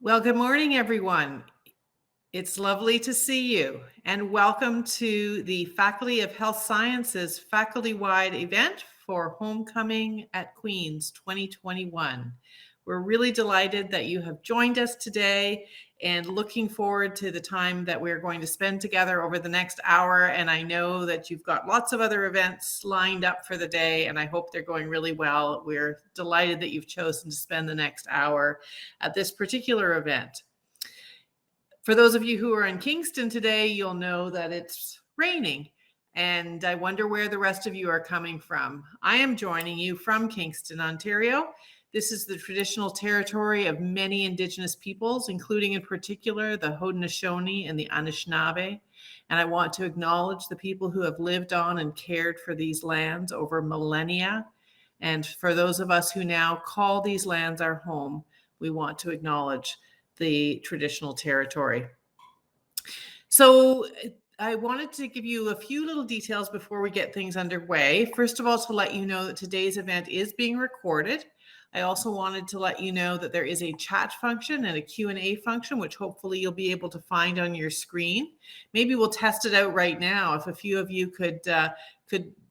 Well, good morning, everyone. It's lovely to see you, and welcome to the Faculty of Health Sciences faculty-wide event for Homecoming at Queen's 2021. We're really delighted that you have joined us today and looking forward to the time that we're going to spend together over the next hour. And I know that you've got lots of other events lined up for the day, and I hope they're going really well. We're delighted that you've chosen to spend the next hour at this particular event. For those of you who are in Kingston today, you'll know that it's raining, and I wonder where the rest of you are coming from. I am joining you from Kingston, Ontario. This is the traditional territory of many Indigenous peoples, including in particular the Haudenosaunee and the Anishinaabe. And I want to acknowledge the people who have lived on and cared for these lands over millennia. And for those of us who now call these lands our home, we want to acknowledge the traditional territory. So I wanted to give you a few little details before we get things underway. First of all, to let you know that today's event is being recorded. I also wanted to let you know that there is a chat function and a Q&A function, which hopefully you'll be able to find on your screen. Maybe we'll test it out right now. If a few of you could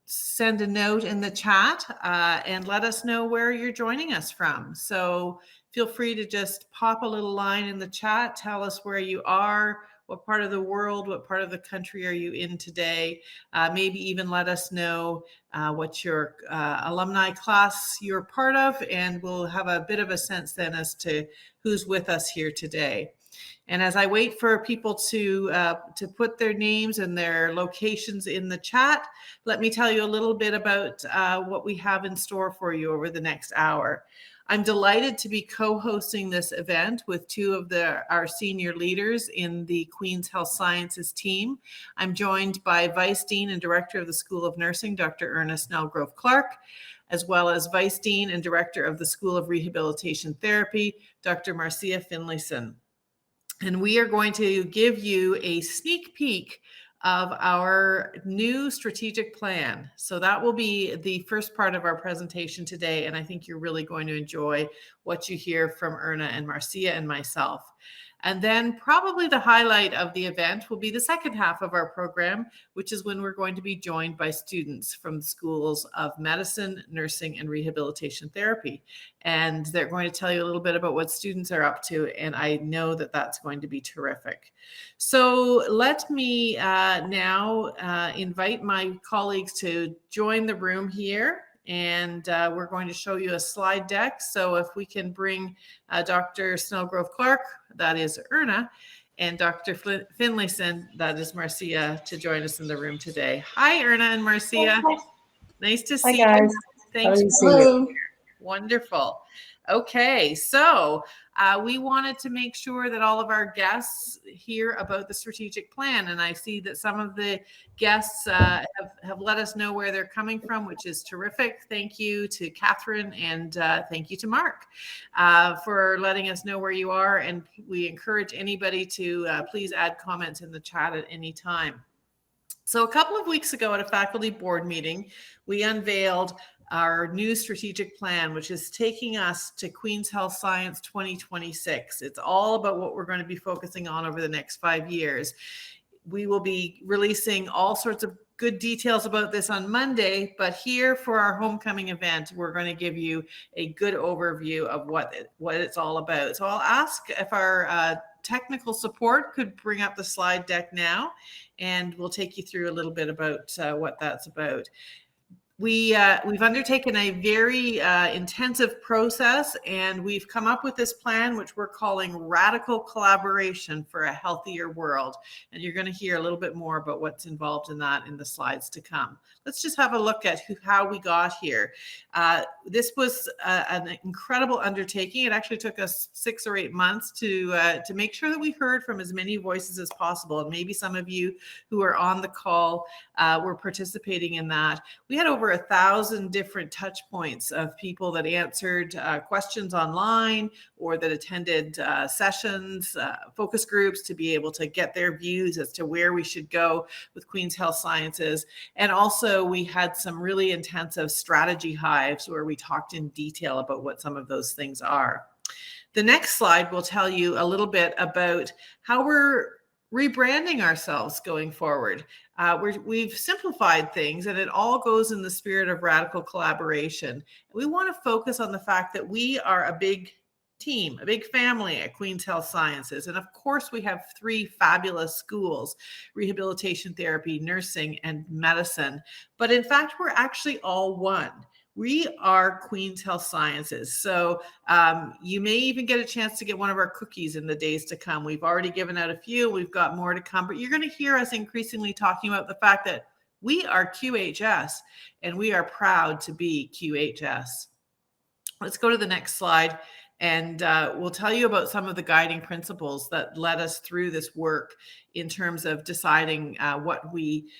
send a note in the chat and let us know where you're joining us from. So feel free to just pop a little line in the chat, tell us where you are, what part of the world, what part of the country are you in today? Maybe even let us know what your alumni class you're part of, and we'll have a bit of a sense then as to who's with us here today. And as I wait for people to put their names and their locations in the chat, let me tell you a little bit about what we have in store for you over the next hour. I'm delighted to be co-hosting this event with two of our senior leaders in the Queen's Health Sciences team. I'm joined by Vice Dean and Director of the School of Nursing, Dr. Ernest Snellgrove Clark, as well as Vice Dean and Director of the School of Rehabilitation Therapy, Dr. Marcia Finlayson. And we are going to give you a sneak peek of our new strategic plan. So that will be the first part of our presentation today. And I think you're really going to enjoy what you hear from Erna and Marcia and myself. And then probably the highlight of the event will be the second half of our program, which is when we're going to be joined by students from the schools of medicine, nursing, and rehabilitation therapy. And they're going to tell you a little bit about what students are up to. And I know that that's going to be terrific. So let me now invite my colleagues to join the room here. And we're going to show you a slide deck. So if we can bring Dr. Snellgrove Clark, that is Erna, and Dr. Finlayson, that is Marcia, to join us in the room today. Hi, Erna and Marcia. Nice to see you. Thanks. Hello. Wonderful. Okay, so we wanted to make sure that all of our guests hear about the strategic plan, and I see that some of the guests have let us know where they're coming from, which is terrific. Thank you to Catherine, and thank you to Mark for letting us know where you are, and we encourage anybody to please add comments in the chat at any time. So a couple of weeks ago at a faculty board meeting, we unveiled our new strategic plan, which is taking us to Queen's Health Science 2026. It's all about what we're going to be focusing on over the next 5 years. We will be releasing all sorts of good details about this on Monday, but here for our homecoming event, we're going to give you a good overview of what it's all about. So I'll ask if our technical support could bring up the slide deck now, and we'll take you through a little bit about what that's about. We've undertaken a very intensive process, and we've come up with this plan, which we're calling Radical Collaboration for a Healthier World. And you're going to hear a little bit more about what's involved in that in the slides to come. Let's just have a look at how we got here. This was an incredible undertaking. It actually took us 6 or 8 months to make sure that we heard from as many voices as possible. And maybe some of you who are on the call were participating in that. We had over 1,000 different touch points of people that answered questions online or that attended sessions, focus groups, to be able to get their views as to where we should go with Queen's Health Sciences. And also we had some really intensive strategy hives where we talked in detail about what some of those things are. The next slide will tell you a little bit about how we're rebranding ourselves going forward. We've simplified things, and it all goes in the spirit of radical collaboration. We want to focus on the fact that we are a big team, a big family at Queen's Health Sciences. And of course, we have 3 fabulous schools: rehabilitation therapy, nursing, and medicine. But in fact, we're actually all one. We are Queen's Health Sciences. So you may even get a chance to get one of our cookies in the days to come. We've already given out a few. We've got more to come. But you're going to hear us increasingly talking about the fact that we are QHS, and we are proud to be QHS. Let's go to the next slide, and we'll tell you about some of the guiding principles that led us through this work in terms of deciding what we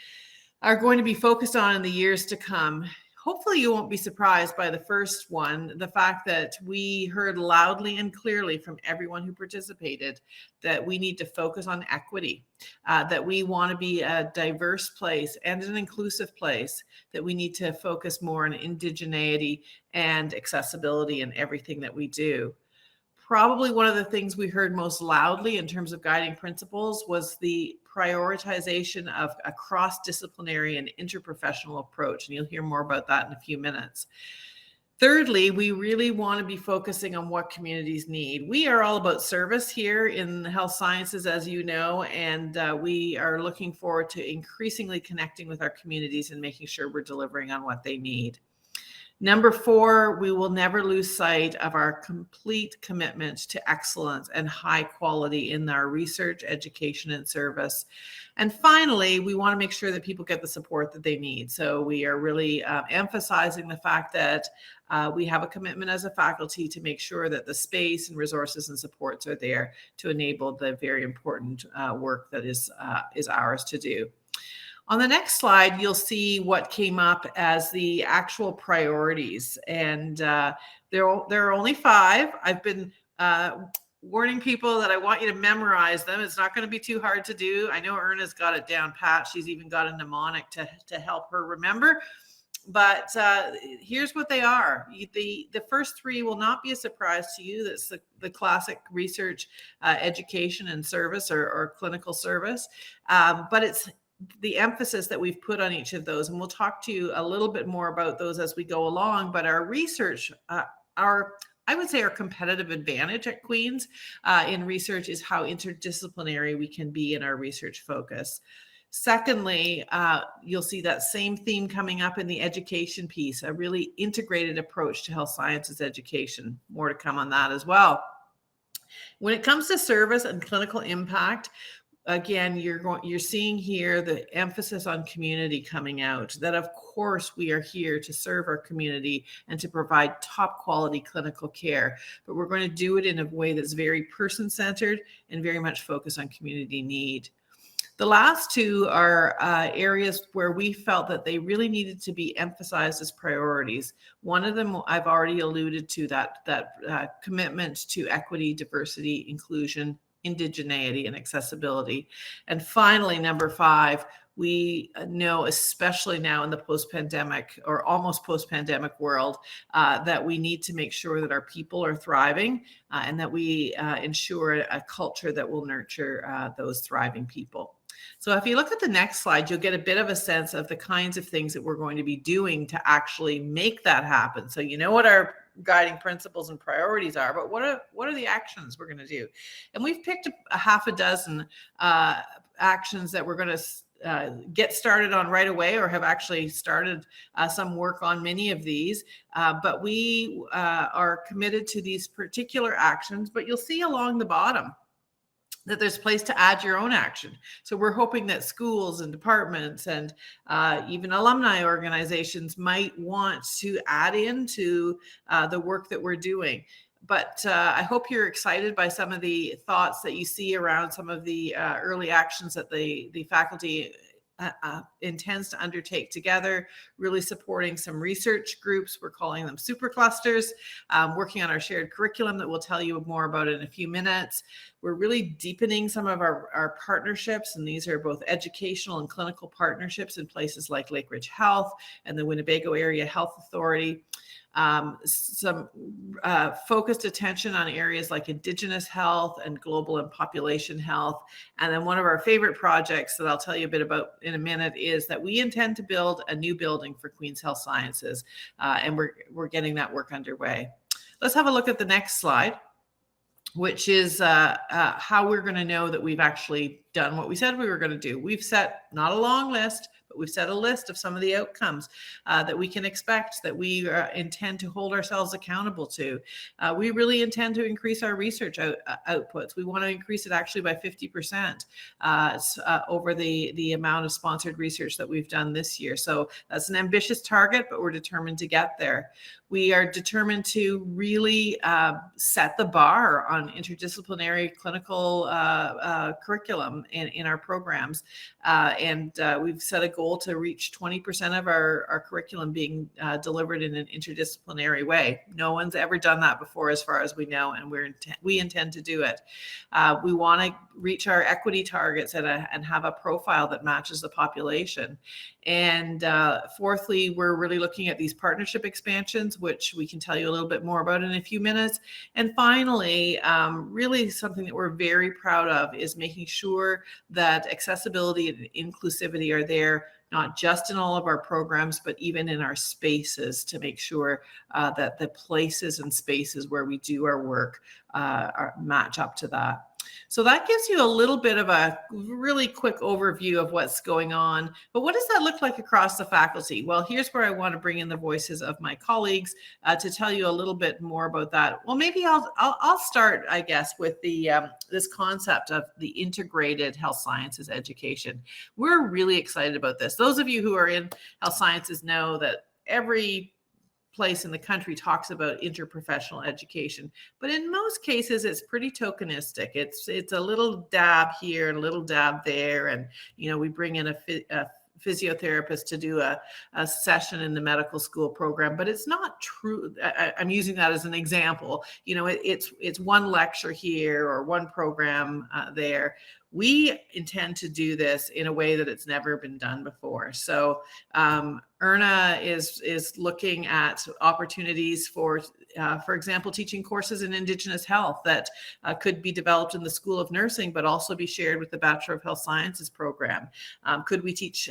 are going to be focused on in the years to come. Hopefully you won't be surprised by the first one, the fact that we heard loudly and clearly from everyone who participated that we need to focus on equity, that we want to be a diverse place and an inclusive place, that we need to focus more on indigeneity and accessibility in everything that we do. Probably one of the things we heard most loudly in terms of guiding principles was the prioritization of a cross-disciplinary and interprofessional approach. And you'll hear more about that in a few minutes. Thirdly, we really want to be focusing on what communities need. We are all about service here in the health sciences, as you know, and we are looking forward to increasingly connecting with our communities and making sure we're delivering on what they need. Number 4, we will never lose sight of our complete commitment to excellence and high quality in our research, education, and service. And finally, we want to make sure that people get the support that they need. So we are really emphasizing the fact that we have a commitment as a faculty to make sure that the space and resources and supports are there to enable the very important work that is ours to do. On the next slide, you'll see what came up as the actual priorities, and there are only 5. I've been warning people that I want you to memorize them. It's not going to be too hard to do. I know Erna's got it down pat. She's even got a mnemonic to help her remember. But here's what they are. The first 3 will not be a surprise to you. That's the classic research, education, and service, or clinical service. But it's the emphasis that we've put on each of those, and we'll talk to you a little bit more about those as we go along. But our research, I would say our competitive advantage at Queen's in research is how interdisciplinary we can be in our research focus. Secondly, you'll see that same theme coming up in the education piece, a really integrated approach to health sciences education. More to come on that as well. When it comes to service and clinical impact, again, you're seeing here the emphasis on community coming out, that of course we are here to serve our community and to provide top quality clinical care, but we're going to do it in a way that's very person-centered and very much focused on community need. The last 2 are areas where we felt that they really needed to be emphasized as priorities. One of them I've already alluded to, that commitment to equity, diversity, inclusion, indigeneity, and accessibility. And finally, number 5, we know, especially now in the post-pandemic or almost post-pandemic world, that we need to make sure that our people are thriving and that we ensure a culture that will nurture those thriving people. So if you look at the next slide, you'll get a bit of a sense of the kinds of things that we're going to be doing to actually make that happen. So you know what our guiding principles and priorities are, but what are the actions we're going to do? And we've picked a half a dozen actions that we're going to get started on right away, or have actually started some work on many of these. But we are committed to these particular actions, but you'll see along the bottom that there's a place to add your own action. So we're hoping that schools and departments and even alumni organizations might want to add into the work that we're doing. But I hope you're excited by some of the thoughts that you see around some of the early actions that the faculty intends to undertake together, really supporting some research groups. We're calling them superclusters, working on our shared curriculum that we'll tell you more about in a few minutes. We're really deepening some of our partnerships, and these are both educational and clinical partnerships in places like Lake Ridge Health and the Winnebago Area Health Authority. some focused attention on areas like Indigenous health and global and population health. And then one of our favorite projects that I'll tell you a bit about in a minute is that we intend to build a new building for Queen's Health Sciences, and we're getting that work underway. Let's have a look at the next slide, which is how we're going to know that we've actually done what we said we were going to do. We've set not a long list, but we've set a list of some of the outcomes that we can expect, that we intend to hold ourselves accountable to. We really intend to increase our research outputs. We want to increase it actually by 50% over the amount of sponsored research that we've done this year. So that's an ambitious target, but we're determined to get there. We are determined to really set the bar on interdisciplinary clinical curriculum in our programs. And we've set a goal to reach 20% of our curriculum being delivered in an interdisciplinary way. No one's ever done that before, as far as we know, and we intend to do it. We want to reach our equity targets and have a profile that matches the population. And fourthly, we're really looking at these partnership expansions, which we can tell you a little bit more about in a few minutes. And finally, really something that we're very proud of is making sure that accessibility and inclusivity are there, not just in all of our programs, but even in our spaces, to make sure that the places and spaces where we do our work match up to that. So that gives you a little bit of a really quick overview of what's going on. But what does that look like across the faculty? Well, here's where I want to bring in the voices of my colleagues to tell you a little bit more about that. Well, maybe I'll start, I guess, with the this concept of the integrated health sciences education. We're really excited about this. Those of you who are in health sciences know that every place in the country talks about interprofessional education, but in most cases it's pretty tokenistic. It's a little dab here and a little dab there, and we bring in a physiotherapist to do a session in the medical school program, but it's not true. I'm using that as an example. It's one lecture here or one program there. We intend to do this in a way that it's never been done before. So ERNA is looking at opportunities for example, teaching courses in Indigenous health that could be developed in the School of Nursing, but also be shared with the Bachelor of Health Sciences program. Could we teach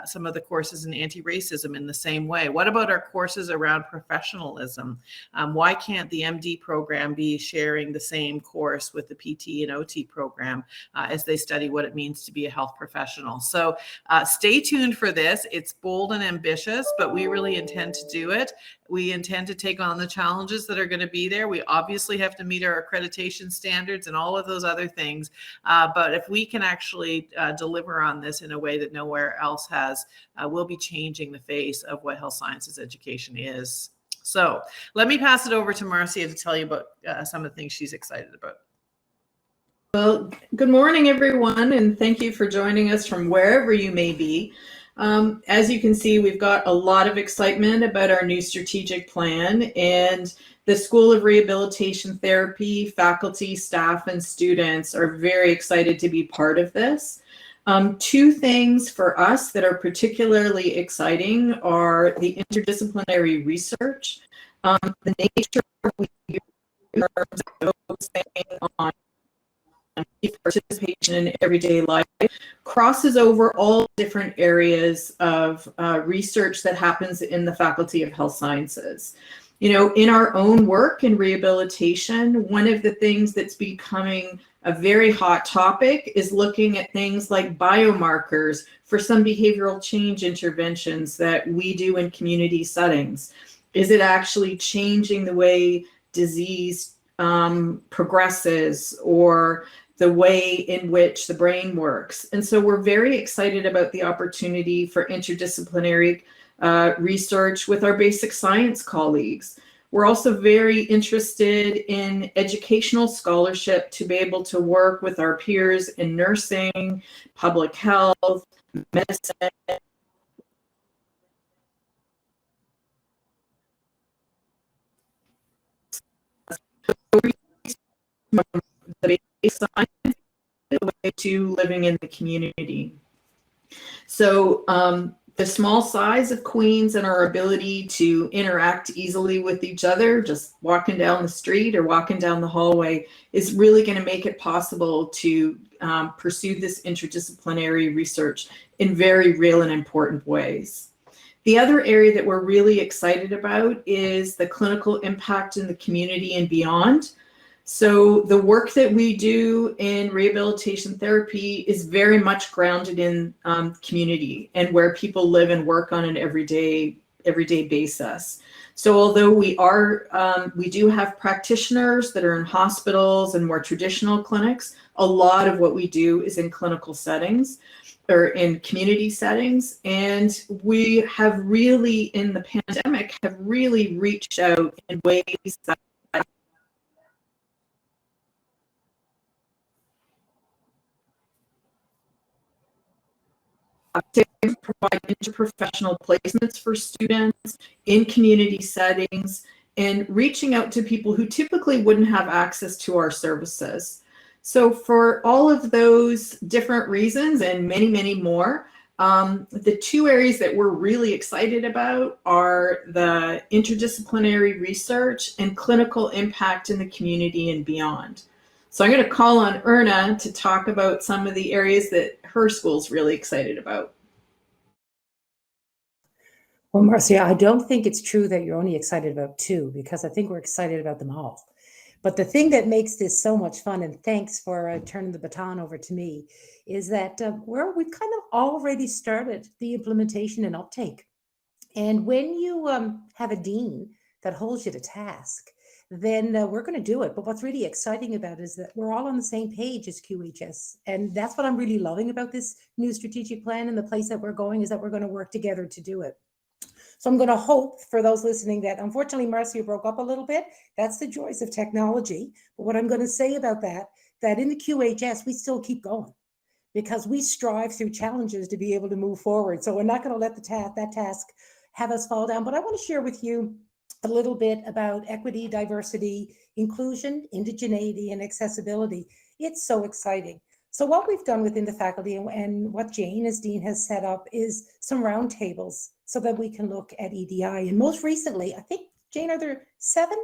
some of the courses in anti-racism in the same way? What about our courses around professionalism? Why can't the MD program be sharing the same course with the PT and OT program as they study what it means to be a health professional? So stay tuned for this. It's bold and ambitious, but we really intend to do it. We intend to take on the challenges that are going to be there. We obviously have to meet our accreditation standards and all of those other things. But if we can actually deliver on this in a way that nowhere else has, we'll be changing the face of what health sciences education is. So let me pass it over to Marcia to tell you about some of the things she's excited about. Well, good morning, everyone, and thank you for joining us from wherever you may be. As you can see, we've got a lot of excitement about our new strategic plan, and the School of Rehabilitation Therapy, faculty, staff, and students are very excited to be part of this. Two things for us that are particularly exciting are the interdisciplinary research, the nature of focusing on participation in everyday life crosses over all different areas of research that happens in the Faculty of Health Sciences. In our own work in rehabilitation, one of the things that's becoming a very hot topic is looking at things like biomarkers for some behavioral change interventions that we do in community settings. Is it actually changing the way disease progresses, or the way in which the brain works? And so we're very excited about the opportunity for interdisciplinary research with our basic science colleagues. We're also very interested in educational scholarship to be able to work with our peers in nursing, public health, medicine, the basic science way to living in the community. So The small size of Queens and our ability to interact easily with each other, just walking down the street or walking down the hallway, is really going to make it possible to pursue this interdisciplinary research in very real and important ways. The other area that we're really excited about is the clinical impact in the community and beyond. So the work that we do in rehabilitation therapy is very much grounded in community and where people live and work on an everyday basis. So although we do have practitioners that are in hospitals and more traditional clinics, a lot of what we do is in clinical settings or in community settings. And we have really, in the pandemic, have really reached out in ways that to provide interprofessional placements for students in community settings and reaching out to people who typically wouldn't have access to our services. So for all of those different reasons and many, many more, the two areas that we're really excited about are the interdisciplinary research and clinical impact in the community and beyond. So I'm going to call on Erna to talk about some of the areas that her school's really excited about. Well, Marcia, I don't think it's true that you're only excited about two, because I think we're excited about them all. But the thing that makes this so much fun, and thanks for turning the baton over to me, is that we've kind of already started the implementation and uptake. And when you have a dean that holds you to task, then we're going to do it. But what's really exciting about it is that we're all on the same page as QHS. And that's what I'm really loving about this new strategic plan and the place that we're going, is that we're going to work together to do it. So I'm going to hope for those listening that, unfortunately, Marcia broke up a little bit. That's the joys of technology. But what I'm going to say about that in the QHS, we still keep going, because we strive through challenges to be able to move forward. So we're not going to let that task have us fall down. But I want to share with you a little bit about equity, diversity, inclusion, indigeneity, and accessibility. It's so exciting. So what we've done within the faculty and what Jane as Dean has set up is some roundtables so that we can look at EDI. And most recently, I think, Jane, are there 7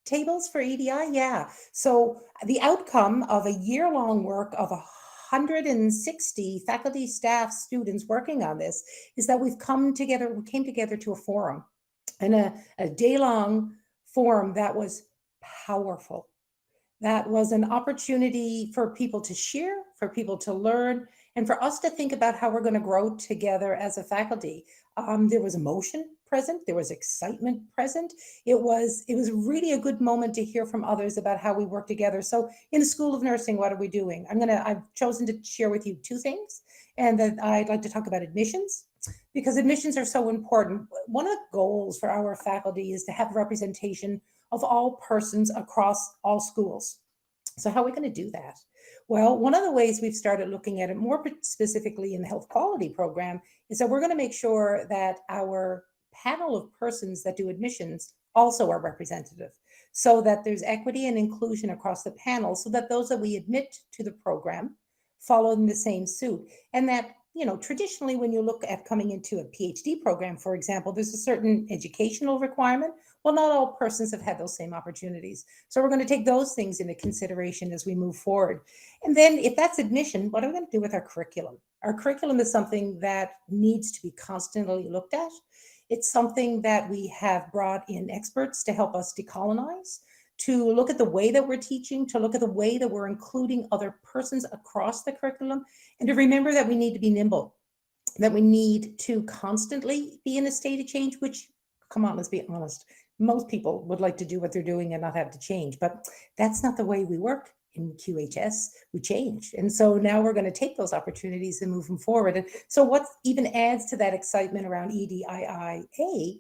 tables for EDI? Yeah. So the outcome of a year-long work of 160 faculty, staff, students working on this is that we came together to a forum, and a day-long forum that was powerful. That was an opportunity for people to share, for people to learn, and for us to think about how we're going to grow together as a faculty. There was emotion present. There was excitement present. It was really a good moment to hear from others about how we work together. So in the School of Nursing, what are we doing? I've chosen to share with you 2 things, and that I'd like to talk about admissions, because admissions are so important. One of the goals for our faculty is to have representation of all persons across all schools. So how are we going to do that? Well, one of the ways we've started looking at it more specifically in the health quality program is that we're going to make sure that our panel of persons that do admissions also are representative, so that there's equity and inclusion across the panel, so that those that we admit to the program follow in the same suit. And that, traditionally, when you look at coming into a PhD program, for example, there's a certain educational requirement. Well, not all persons have had those same opportunities. So we're going to take those things into consideration as we move forward. And then if that's admission, what are we going to do with our curriculum? Our curriculum is something that needs to be constantly looked at. It's something that we have brought in experts to help us decolonize, to look at the way that we're teaching, to look at the way that we're including other persons across the curriculum, and to remember that we need to be nimble, that we need to constantly be in a state of change, which, come on, let's be honest, most people would like to do what they're doing and not have to change, but that's not the way we work in QHS. We change. And so now we're going to take those opportunities and move them forward. And so what even adds to that excitement around EDIIA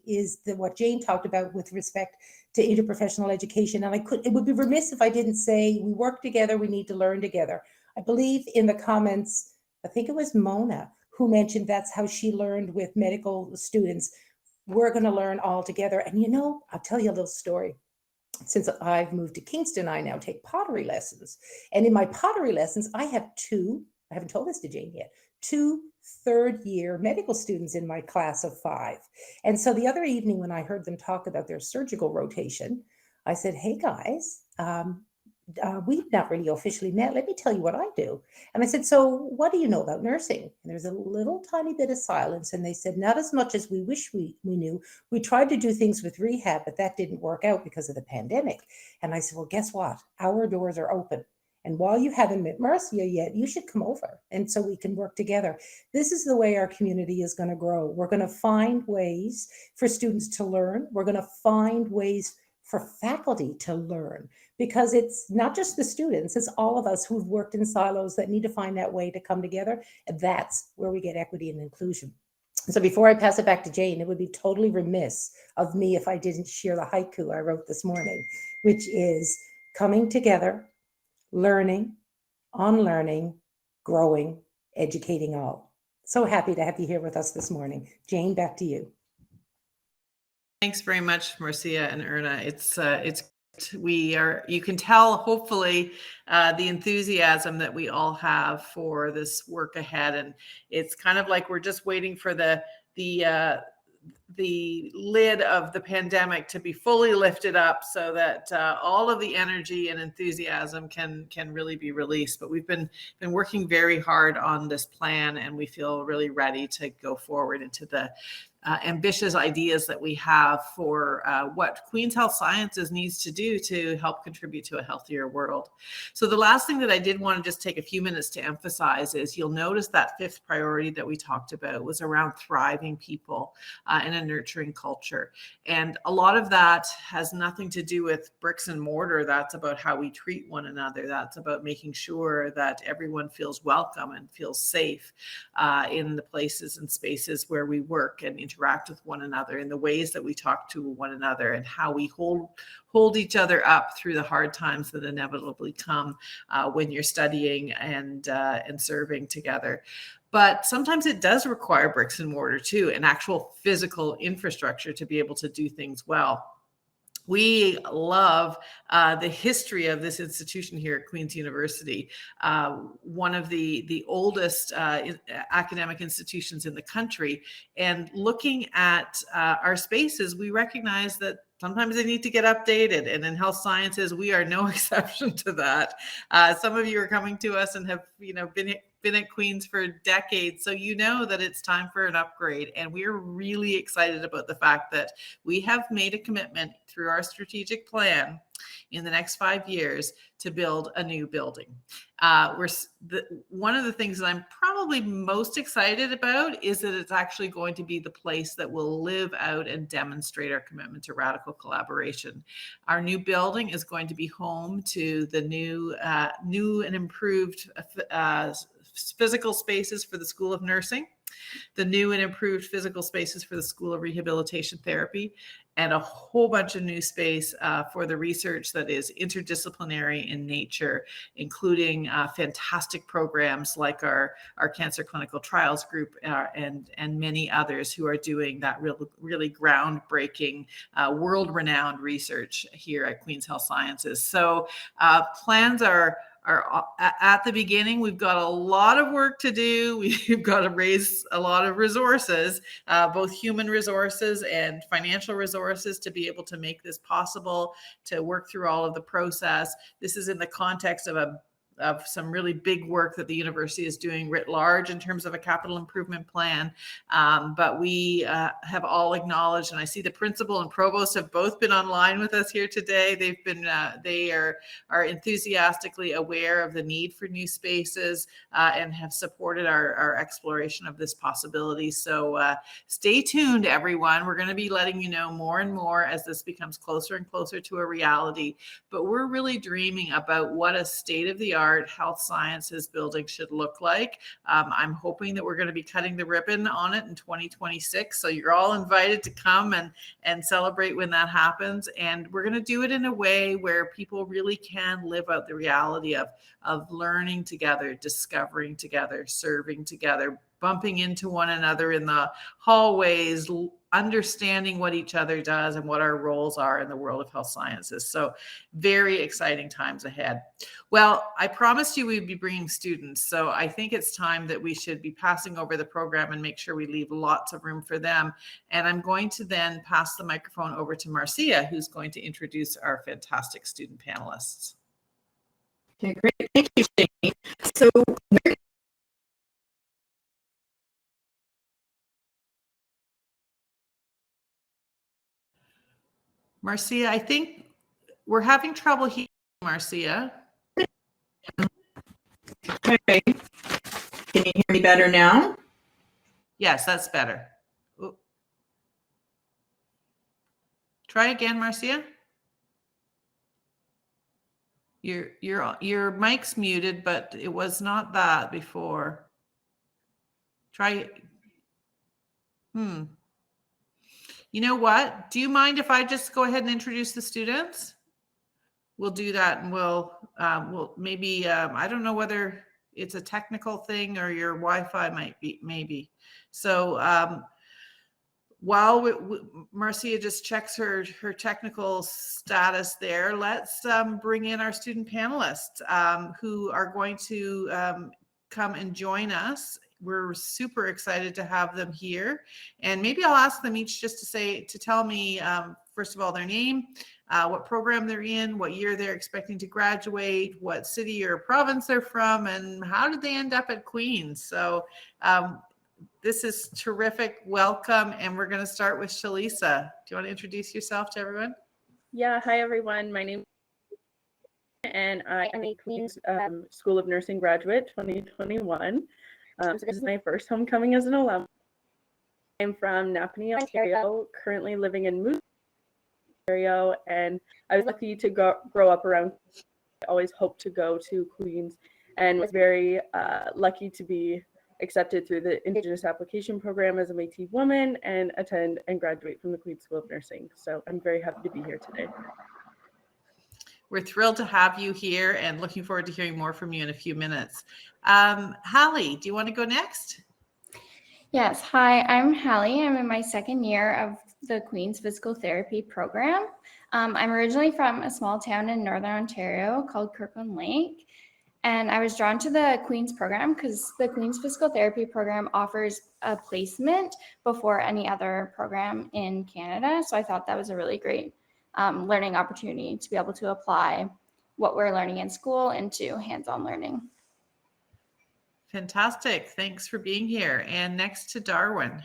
is what Jane talked about with respect to interprofessional education. And it would be remiss if I didn't say we work together, we need to learn together. I believe in the comments, I think it was Mona who mentioned that's how she learned with medical students. We're going to learn all together. And I'll tell you a little story. Since I've moved to Kingston, I now take pottery lessons. And in my pottery lessons, I have I haven't told this to Jane yet, 2 third-year medical students in my class of 5. And so the other evening when I heard them talk about their surgical rotation, I said, hey guys, we've not really officially met. Let me tell you what I do. And I said, so what do you know about nursing? And there's a little tiny bit of silence. And they said, not as much as we wish we knew. We tried to do things with rehab, but that didn't work out because of the pandemic. And I said, well, guess what? Our doors are open. And while you haven't met Marcia yet, you should come over. And so we can work together. This is the way our community is going to grow. We're going to find ways for students to learn. We're going to find ways for faculty to learn, because it's not just the students, it's all of us who've worked in silos that need to find that way to come together. And that's where we get equity and inclusion. So before I pass it back to Jane, it would be totally remiss of me if I didn't share the haiku I wrote this morning, which is coming together, learning, unlearning, growing, educating all. So happy to have you here with us this morning. Jane, back to you. Thanks very much, Marcia and Erna. You can tell, hopefully, the enthusiasm that we all have for this work ahead. And it's kind of like we're just waiting for the lid of the pandemic to be fully lifted up so that all of the energy and enthusiasm can really be released. But we've been working very hard on this plan, and we feel really ready to go forward into the ambitious ideas that we have for what Queen's Health Sciences needs to do to help contribute to a healthier world. So the last thing that I did want to just take a few minutes to emphasize is you'll notice that 5th priority that we talked about was around thriving people and a nurturing culture. And a lot of that has nothing to do with bricks and mortar. That's about how we treat one another. That's about making sure that everyone feels welcome and feels safe in the places and spaces where we work and interact with one another, in the ways that we talk to one another, and how we hold each other up through the hard times that inevitably come when you're studying and serving together. But sometimes it does require bricks and mortar too, an actual physical infrastructure to be able to do things well. We love the history of this institution here at Queen's University, one of the oldest academic institutions in the country. And looking at our spaces, we recognize that sometimes they need to get updated. And in health sciences, we are no exception to that. Some of you are coming to us and have been at Queen's for decades, so you know that it's time for an upgrade. And we're really excited about the fact that we have made a commitment through our strategic plan in the next 5 years to build a new building. One of the things that I'm probably most excited about is that it's actually going to be the place that will live out and demonstrate our commitment to radical collaboration. Our new building is going to be home to the new and improved physical spaces for the School of Nursing, the new and improved physical spaces for the School of Rehabilitation Therapy, and a whole bunch of new space for the research that is interdisciplinary in nature, including fantastic programs like our Cancer Clinical Trials Group and many others who are doing that really groundbreaking, world-renowned research here at Queen's Health Sciences. So plans are at the beginning. We've got a lot of work to do. We've got to raise a lot of resources, both human resources and financial resources, to be able to make this possible, to work through all of the process. This is in the context of some really big work that the university is doing writ large in terms of a capital improvement plan. But we have all acknowledged, and I see the principal and provost have both been online with us here today. They are enthusiastically aware of the need for new spaces and have supported our exploration of this possibility. So stay tuned, everyone. We're going to be letting you know more and more as this becomes closer and closer to a reality. But we're really dreaming about what a state-of-the-art health sciences building should look like. I'm hoping that we're going to be cutting the ribbon on it in 2026. So you're all invited to come and celebrate when that happens. And we're going to do it in a way where people really can live out the reality of learning together, discovering together, serving together, bumping into one another in the hallways, understanding what each other does and what our roles are in the world of health sciences. So very exciting times ahead. Well, I promised you we'd be bringing students. So I think it's time that we should be passing over the program and make sure we leave lots of room for them. And I'm going to then pass the microphone over to Marcia, who's going to introduce our fantastic student panelists. Okay, great. Thank you, Shane. So Marcia, I think we're having trouble hearing Marcia. okay. Can you hear me better now? Yes, that's better. Ooh. Try again, Marcia. Your mic's muted, but it was not that before. Try. You know what? Do you mind if I just go ahead and introduce the students? We'll do that, and we'll maybe I don't know whether it's a technical thing or your Wi-Fi might be maybe. So while Marcia just checks her technical status there, let's bring in our student panelists who are going to come and join us. We're super excited to have them here, and maybe I'll ask them each just to tell me first of all their name, what program they're in, what year they're expecting to graduate, what city or province they're from, and how did they end up at Queen's. So this is terrific. Welcome, and we're going to start with Shalisa. Do you want to introduce yourself to everyone? Yeah, hi everyone. My name is and I am a Queen's School of Nursing graduate 2021. So this is my first homecoming as an alum. I'm from Napanee, Ontario, currently living in Moose, Ontario, and I was lucky to grow up around. I always hoped to go to Queen's and was very lucky to be accepted through the Indigenous Application Program as a Métis woman and attend and graduate from the Queen's School of Nursing. So I'm very happy to be here today. We're thrilled to have you here and looking forward to hearing more from you in a few minutes. Hallie, do you want to go next? Yes. Hi, I'm Hallie. I'm in my second year of the Queen's Physical Therapy program. I'm originally from a small town in Northern Ontario called Kirkland Lake. And I was drawn to the Queen's program because the Queen's Physical Therapy program offers a placement before any other program in Canada. So I thought that was a really great learning opportunity to be able to apply what we're learning in school into hands-on learning. Fantastic. Thanks for being here. And next to Darwin.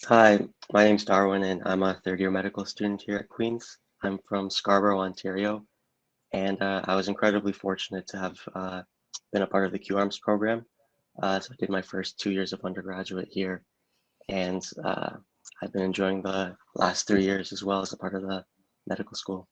Hi, my name's Darwin, and I'm a third-year medical student here at Queen's. I'm from Scarborough, Ontario, and I was incredibly fortunate to have been a part of the QARMS program. So I did my first 2 years of undergraduate here, and I've been enjoying the last 3 years as well as a part of the medical school.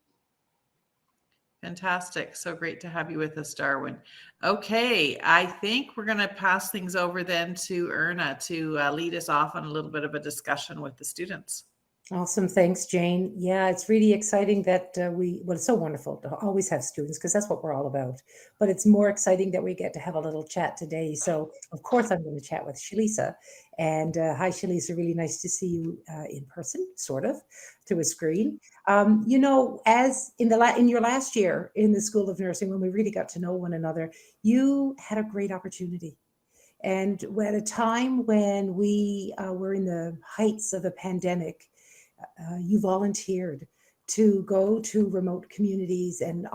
Fantastic. So great to have you with us, Darwin. Okay, I think we're going to pass things over then to Erna to lead us off on a little bit of a discussion with the students. Awesome. Thanks, Jane. Yeah, it's really exciting that it's so wonderful to always have students because that's what we're all about. But it's more exciting that we get to have a little chat today. So, of course, I'm going to chat with Shalisa. And hi, Shalisa. Really nice to see you in person, sort of, through a screen. You know, as in your last year in the School of Nursing, when we really got to know one another, you had a great opportunity. And at a time when we were in the heights of a pandemic, you volunteered to go to remote communities and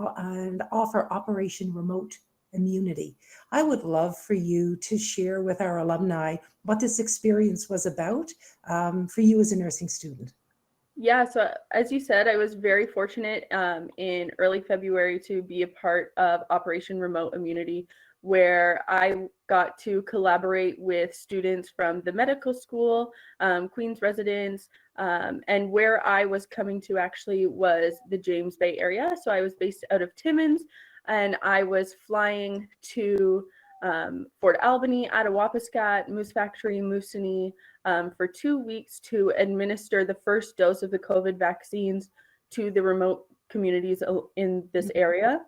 offer Operation Remote Immunity. I would love for you to share with our alumni what this experience was about for you as a nursing student. Yeah, so as you said, I was very fortunate in early February to be a part of Operation Remote Immunity, where I got to collaborate with students from the medical school, Queen's residents, and where I was coming to actually was the James Bay area. So I was based out of Timmins, and I was flying to Fort Albany, Attawapiskat, Moose Factory, Moosonee for 2 weeks to administer the first dose of the COVID vaccines to the remote communities in this area.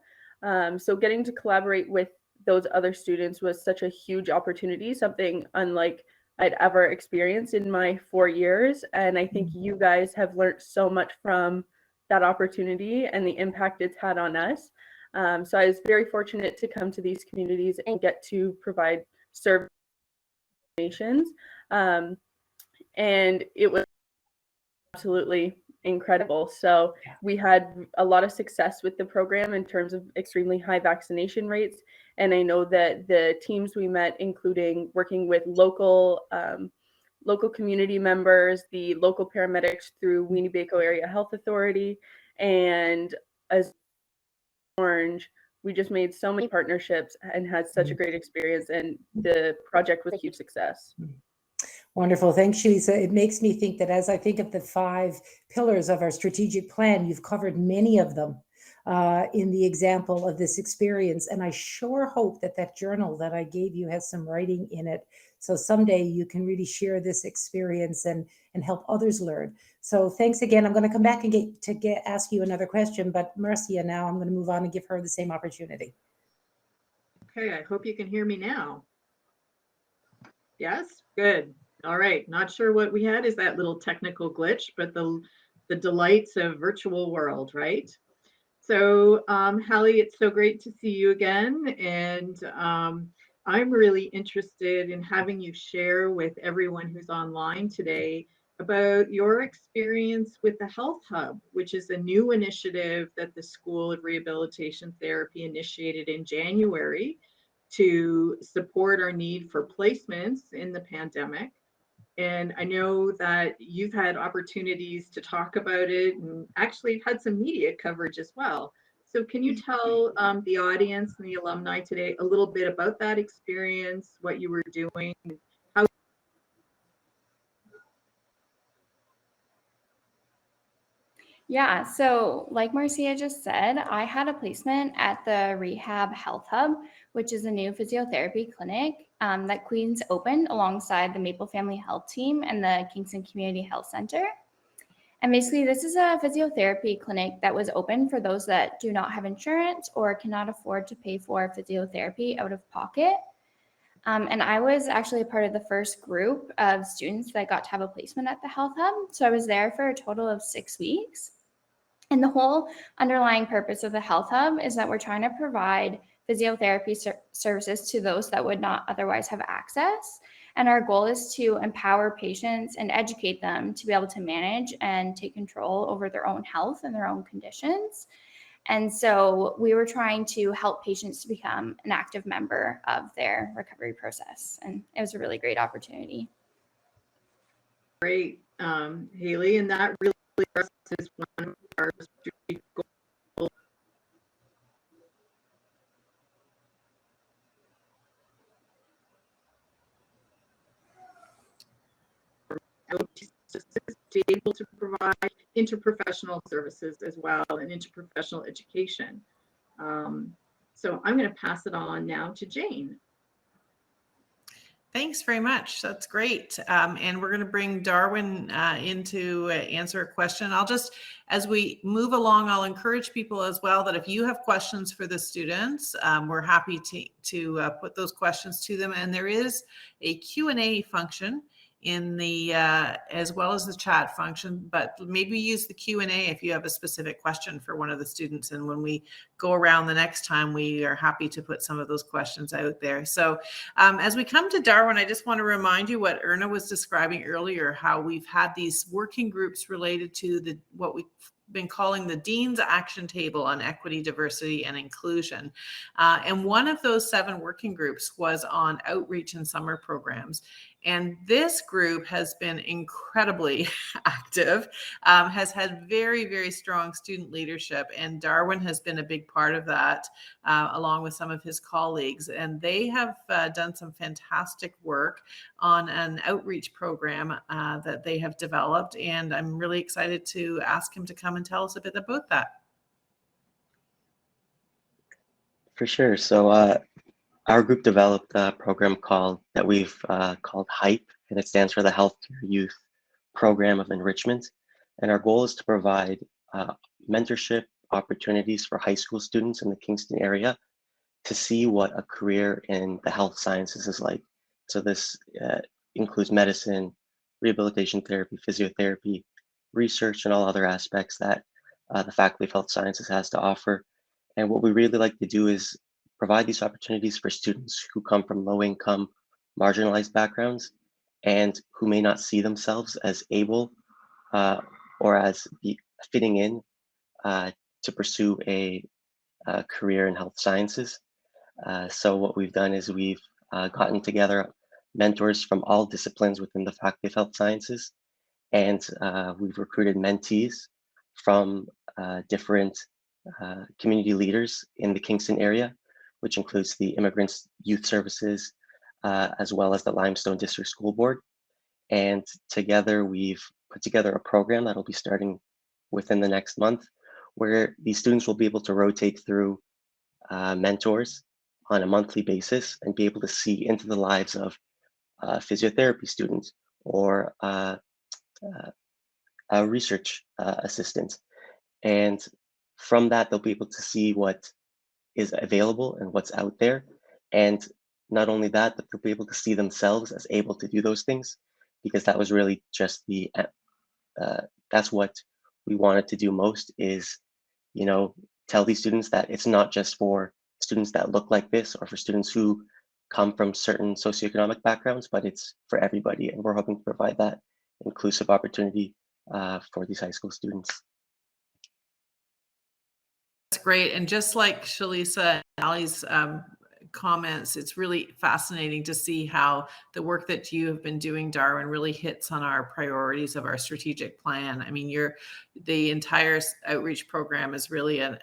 So getting to collaborate with those other students was such a huge opportunity, something unlike I'd ever experienced in my 4 years. And I think you guys have learned so much from that opportunity and the impact it's had on us. So I was very fortunate to come to these communities and get to provide service nations. And it was absolutely incredible. So we had a lot of success with the program in terms of extremely high vaccination rates. And I know that the teams we met, including working with local community members, the local paramedics through Winnebago Area Health Authority, and as Orange, we just made so many partnerships and had such a great experience, and the project was a huge success. Wonderful. Thanks, Lisa. It makes me think that as I think of the 5 pillars of our strategic plan, you've covered many of them in the example of this experience. And I sure hope that that journal that I gave you has some writing in it. So someday you can really share this experience and help others learn. So thanks again. I'm going to come back and ask you another question, but Marcia, now I'm going to move on and give her the same opportunity. Okay, I hope you can hear me now. Yes, good. All right, not sure what we had is that little technical glitch, but the delights of virtual world, right? So Hallie, it's so great to see you again. And I'm really interested in having you share with everyone who's online today about your experience with the Health Hub, which is a new initiative that the School of Rehabilitation Therapy initiated in January to support our need for placements in the pandemic. And I know that you've had opportunities to talk about it and actually had some media coverage as well. So can you tell the audience and the alumni today a little bit about that experience, what you were doing, how? Yeah, so like Marcia just said, I had a placement at the Rehab Health Hub, which is a new physiotherapy clinic that Queens opened alongside the Maple Family Health Team and the Kingston Community Health Center. And basically, this is a physiotherapy clinic that was open for those that do not have insurance or cannot afford to pay for physiotherapy out of pocket. And I was actually a part of the first group of students that got to have a placement at the Health Hub. So I was there for a total of 6 weeks. And the whole underlying purpose of the Health Hub is that we're trying to provide physiotherapy services to those that would not otherwise have access. And our goal is to empower patients and educate them to be able to manage and take control over their own health and their own conditions. And so we were trying to help patients to become an active member of their recovery process. And it was a really great opportunity. Great, Haley, and that really is one of our strategic goals. To be able to provide interprofessional services as well and interprofessional education. So I'm going to pass it on now to Jane. Thanks very much. That's great. And we're going to bring Darwin in to answer a question. I'll just, as we move along, I'll encourage people as well that if you have questions for the students, we're happy to put those questions to them. And there is a Q&A function in the as well as the chat function, but maybe use the Q&A if you have a specific question for one of the students. And when we go around the next time, we are happy to put some of those questions out there. So as we come to Darwin, I just want to remind you what Erna was describing earlier, how we've had these working groups related to what we've been calling the Dean's Action Table on Equity, Diversity, and Inclusion. And one of those 7 working groups was on outreach and summer programs. And this group has been incredibly active, has had very, very strong student leadership, and Darwin has been a big part of that, along with some of his colleagues. And they have done some fantastic work on an outreach program that they have developed. And I'm really excited to ask him to come and tell us a bit about that. For sure. So our group developed a program called HYPE, and it stands for the Healthcare Youth Program of Enrichment. And our goal is to provide mentorship opportunities for high school students in the Kingston area to see what a career in the health sciences is like. So this includes medicine, rehabilitation therapy, physiotherapy, research, and all other aspects that the Faculty of Health Sciences has to offer. And what we really like to do is provide these opportunities for students who come from low-income, marginalized backgrounds and who may not see themselves as able or as fitting in to pursue a career in health sciences. So what we've done is we've gotten together mentors from all disciplines within the Faculty of Health Sciences, and we've recruited mentees from different community leaders in the Kingston area, which includes the Immigrants Youth Services, as well as the Limestone District School Board. And together we've put together a program that'll be starting within the next month, where these students will be able to rotate through mentors on a monthly basis and be able to see into the lives of physiotherapy students or a research assistant. And from that, they'll be able to see what is available and what's out there. And not only that, but they'll be able to see themselves as able to do those things, because that was really just that's what we wanted to do most, is, you know, tell these students that it's not just for students that look like this or for students who come from certain socioeconomic backgrounds, but it's for everybody. And we're hoping to provide that inclusive opportunity for these high school students. That's great. And just like Shalisa and Ali's comments, it's really fascinating to see how the work that you have been doing, Darwin, really hits on our priorities of our strategic plan. I mean, the entire outreach program is really a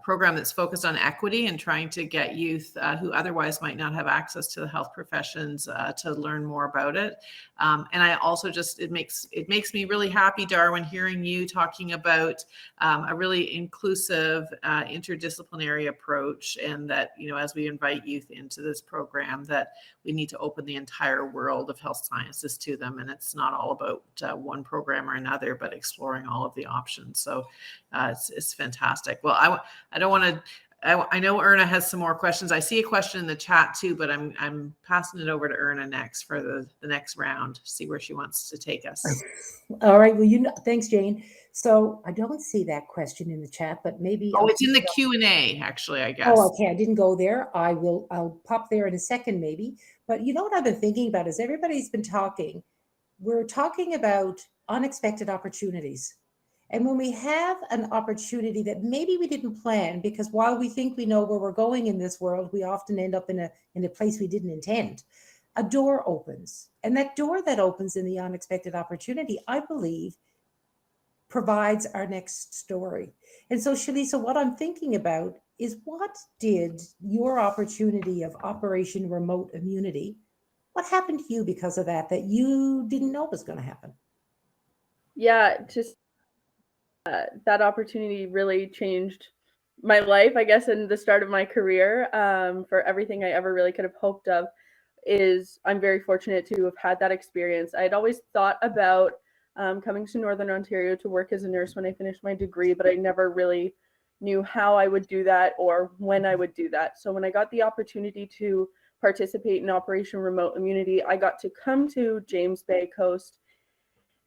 program that's focused on equity and trying to get youth who otherwise might not have access to the health professions to learn more about it. And I also it makes me really happy, Darwin, hearing you talking about a really inclusive, interdisciplinary approach, and that, you know, as we invite youth into this program, that we need to open the entire world of health sciences to them. And it's not all about one program or another, but exploring all of the options. So it's fantastic. Well, I don't want to. I know Erna has some more questions. I see a question in the chat too, but I'm passing it over to Erna next for the next round. See where she wants to take us. All right. Well, thanks, Jane. So I don't see that question in the chat, but maybe. Oh, it's in the Q&A, actually, I guess. Oh, okay. I didn't go there. I'll pop there in a second, maybe. But you know what I've been thinking about is everybody's been talking. We're talking about unexpected opportunities. And when we have an opportunity that maybe we didn't plan, because while we think we know where we're going in this world, we often end up in a place we didn't intend. A door opens, and that door that opens in the unexpected opportunity, I believe, provides our next story. And so, Shalisa, what I'm thinking about is, what did your opportunity of Operation Remote Immunity, what happened to you because of that you didn't know was going to happen? Yeah, just that opportunity really changed my life, I guess, in the start of my career. For everything I ever really could have hoped of, I'm very fortunate to have had that experience. I had always thought about coming to Northern Ontario to work as a nurse when I finished my degree, but I never really knew how I would do that or when I would do that. So when I got the opportunity to participate in Operation Remote Immunity, I got to come to James Bay Coast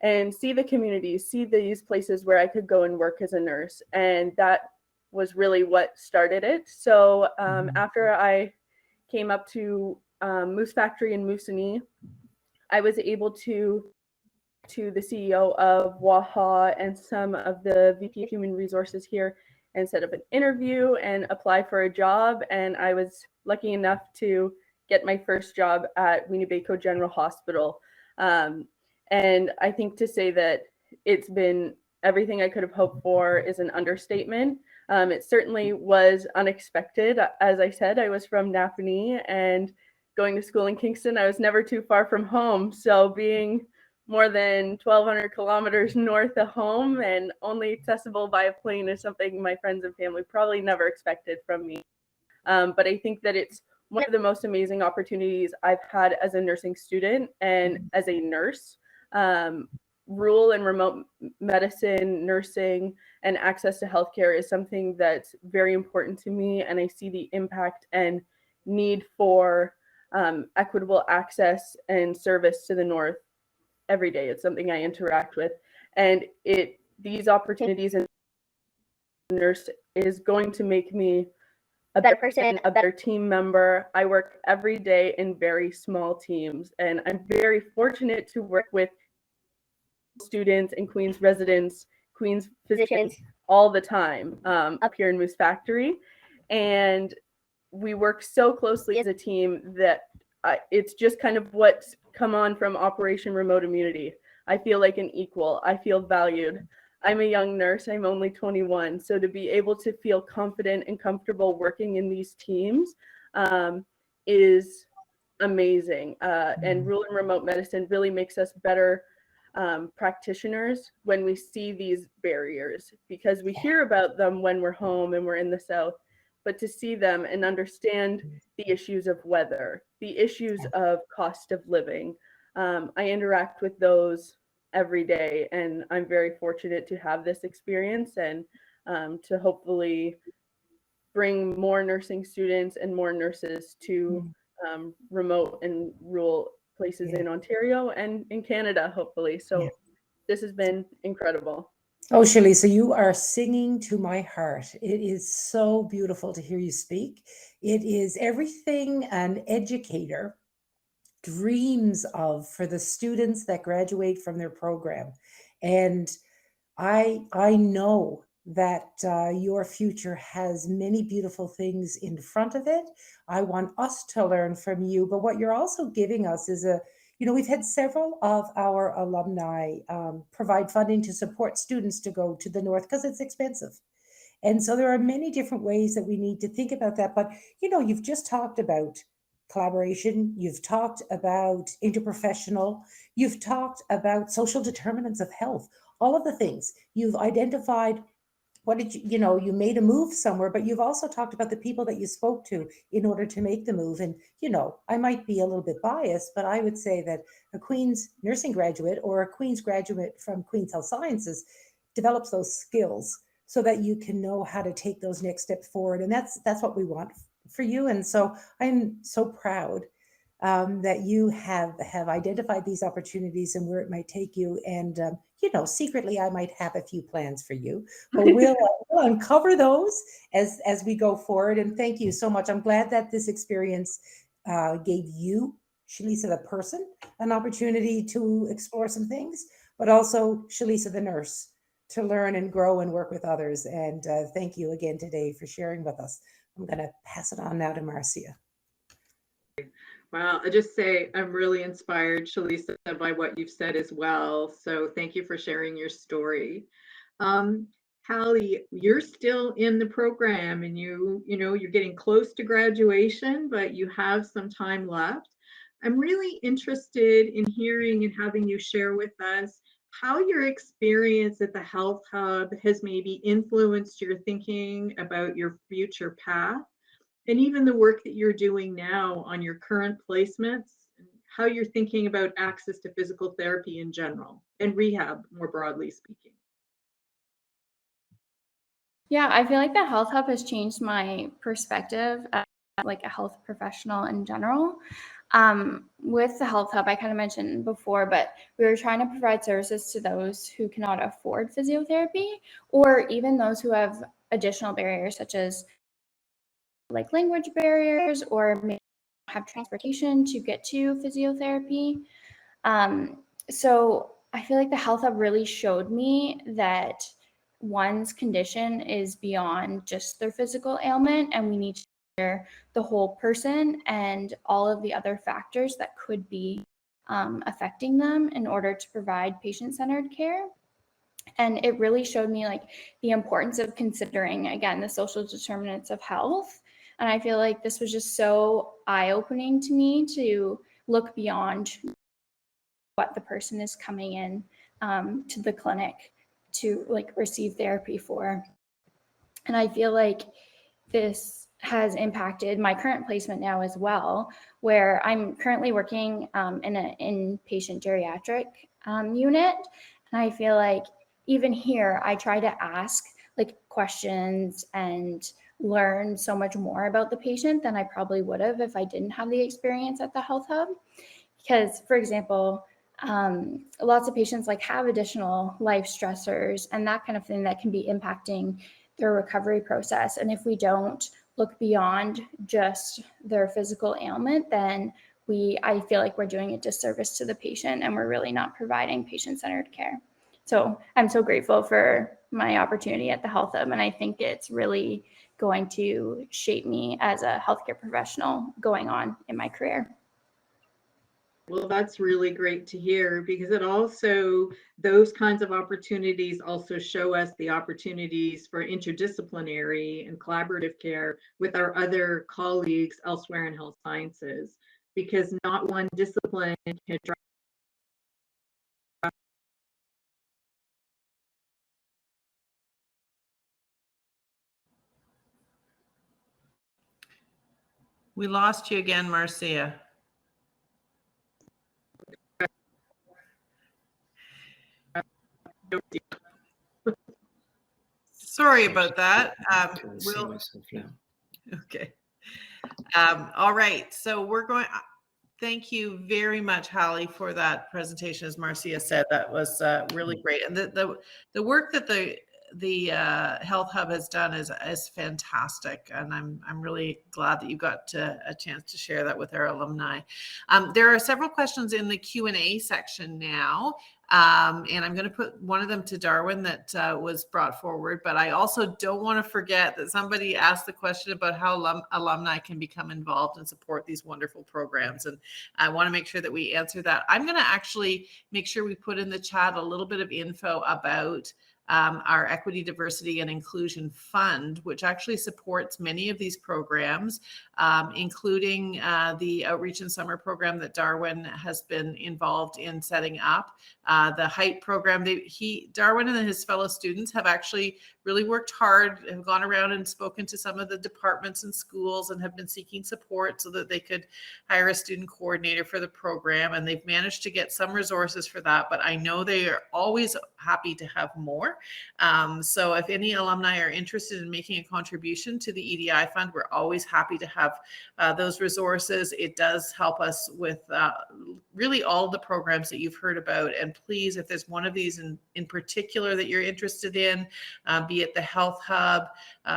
and see the communities, see these places where I could go and work as a nurse. And that was really what started it. So after I came up to Moose Factory in Moosonee, I was able to the CEO of WAHA and some of the VP of Human Resources here and set up an interview and apply for a job. And I was lucky enough to get my first job at Winnebago General Hospital. And I think to say that it's been everything I could have hoped for is an understatement. It certainly was unexpected. As I said, I was from Napanee, and going to school in Kingston, I was never too far from home. So being more than 1,200 kilometers north of home and only accessible by a plane is something my friends and family probably never expected from me. But I think that it's one of the most amazing opportunities I've had as a nursing student and as a nurse. Rural and remote medicine, nursing, and access to healthcare is something that's very important to me, and I see the impact and need for equitable access and service to the North every day. It's something I interact with, and these opportunities in nurse is going to make me a better person, a better team member. I work every day in very small teams, and I'm very fortunate to work with students and Queens residents, Queens physicians all the time up here in Moose Factory. And we work so closely as a team that it's just kind of what's come on from Operation Remote Immunity. I feel like an equal. I feel valued. I'm a young nurse. I'm only 21. So to be able to feel confident and comfortable working in these teams is amazing. And rural and remote medicine really makes us better practitioners when we see these barriers, because we hear about them when we're home and we're in the South, but to see them and understand the issues of weather, the issues of cost of living. I interact with those every day, and I'm very fortunate to have this experience and to hopefully bring more nursing students and more nurses to remote and rural places in Ontario and in Canada, hopefully. So this has been incredible. Oh, Shalisa, you are singing to my heart. It is so beautiful to hear you speak. It is everything an educator dreams of for the students that graduate from their program. And I know that your future has many beautiful things in front of it. I want us to learn from you, but what you're also giving us is we've had several of our alumni provide funding to support students to go to the North because it's expensive. And so there are many different ways that we need to think about that. But, you've just talked about collaboration, you've talked about interprofessional, you've talked about social determinants of health, all of the things. You've identified you made a move somewhere, but you've also talked about the people that you spoke to in order to make the move. And, I might be a little bit biased, but I would say that a Queen's nursing graduate or a Queen's graduate from Queen's Health Sciences develops those skills so that you can know how to take those next steps forward. And that's what we want for you. And so I'm so proud that you have identified these opportunities and where it might take you. And, secretly, I might have a few plans for you, but we'll uncover those as we go forward. And thank you so much. I'm glad that this experience gave you, Shalisa, the person, an opportunity to explore some things, but also Shalisa, the nurse, to learn and grow and work with others. And thank you again today for sharing with us. I'm going to pass it on now to Marcia. Wow, I just say I'm really inspired, Shalisa, by what you've said as well. So thank you for sharing your story. Hallie, you're still in the program and you're getting close to graduation, but you have some time left. I'm really interested in hearing and having you share with us how your experience at the Health Hub has maybe influenced your thinking about your future path, and even the work that you're doing now on your current placements, how you're thinking about access to physical therapy in general and rehab more broadly speaking. Yeah, I feel like the Health Hub has changed my perspective as like a health professional in general. With the Health Hub, I kind of mentioned before, but we were trying to provide services to those who cannot afford physiotherapy, or even those who have additional barriers such as like language barriers, or maybe have transportation to get to physiotherapy. So I feel like the Health Hub really showed me that one's condition is beyond just their physical ailment, and we need to consider the whole person and all of the other factors that could be affecting them in order to provide patient-centered care. And it really showed me like the importance of considering, again, the social determinants of health. And I feel like this was just so eye-opening to me to look beyond what the person is coming in to the clinic to like receive therapy for. And I feel like this has impacted my current placement now as well, where I'm currently working in an inpatient geriatric unit. And I feel like even here, I try to ask like questions and learn so much more about the patient than I probably would have if I didn't have the experience at the health hub. Because, for example, lots of patients like have additional life stressors and that kind of thing that can be impacting their recovery process. And if we don't look beyond just their physical ailment, then I feel like we're doing a disservice to the patient and we're really not providing patient-centered care. So I'm so grateful for my opportunity at the Health Hub, and I think it's really going to shape me as a healthcare professional going on in my career. Well, that's really great to hear, because it also, those kinds of opportunities also show us the opportunities for interdisciplinary and collaborative care with our other colleagues elsewhere in health sciences, because not one discipline can drive. We lost you again, Marcia. Sorry about that. Okay. All right. So we're going. Thank you very much, Hallie, for that presentation. As Marcia said, that was really great. And the work that the Health Hub has done is fantastic, and I'm really glad that you got a chance to share that with our alumni. There are several questions in the Q&A section now. And I'm going to put one of them to Darwin that was brought forward, but I also don't want to forget that somebody asked the question about how alumni can become involved and support these wonderful programs. And I want to make sure that we answer that. I'm going to actually make sure we put in the chat a little bit of info about our Equity, Diversity, and Inclusion Fund, which actually supports many of these programs, including the Outreach and Summer program that Darwin has been involved in setting up. The HEIGHT program, Darwin and his fellow students have actually really worked hard, have gone around and spoken to some of the departments and schools and have been seeking support so that they could hire a student coordinator for the program. And they've managed to get some resources for that, but I know they are always happy to have more. So if any alumni are interested in making a contribution to the EDI fund, we're always happy to have those resources. It does help us with really all the programs that you've heard about. And please, if there's one of these in particular that you're interested in, be it the Health Hub,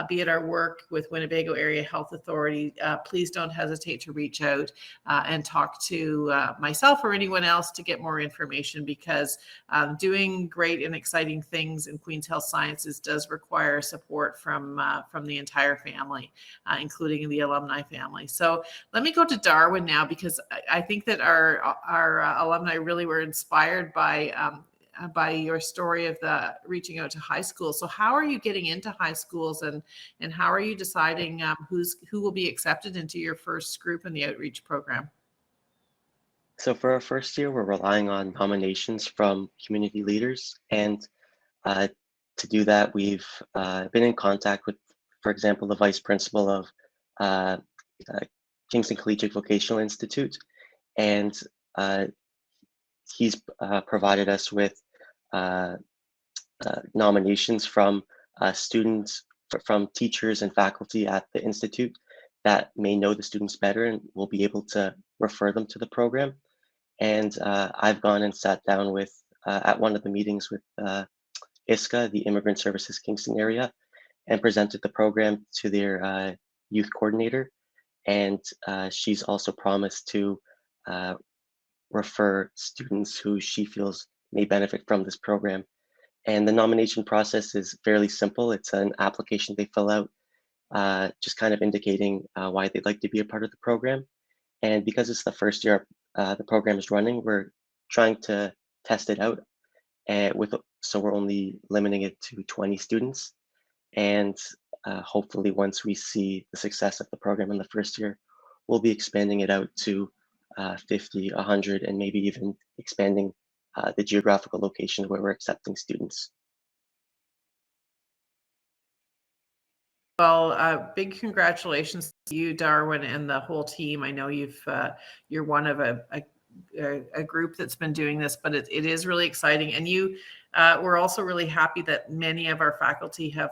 be it our work with Winnebago Area Health Authority, please don't hesitate to reach out and talk to myself or anyone else to get more information, because doing great and exciting things in Queen's Health Sciences does require support from the entire family, including the alumni family. So let me go to Darwin now, because I think that our alumni really were inspired by your story of the reaching out to high schools. So how are you getting into high schools, and how are you deciding who will be accepted into your first group in the outreach program? So for our first year, we're relying on nominations from community leaders. And to do that, we've been in contact with, for example, the vice principal of Kingston Collegiate Vocational Institute. And he's provided us with nominations from students, from teachers and faculty at the Institute that may know the students better and will be able to refer them to the program. And I've gone and sat down with, at one of the meetings with ISCA, the Immigrant Services Kingston area, and presented the program to their youth coordinator. And she's also promised to refer students who she feels may benefit from this program. And the nomination process is fairly simple. It's an application they fill out, just kind of indicating why they'd like to be a part of the program. And because it's the first year the program is running, we're trying to test it out. So we're only limiting it to 20 students. And hopefully once we see the success of the program in the first year, we'll be expanding it out to 50, 100, and maybe even expanding the geographical location where we're accepting students. Well, big congratulations to you, Darwin, and the whole team. I know you're one of a a group that's been doing this, but it is really exciting. And we're also really happy that many of our faculty have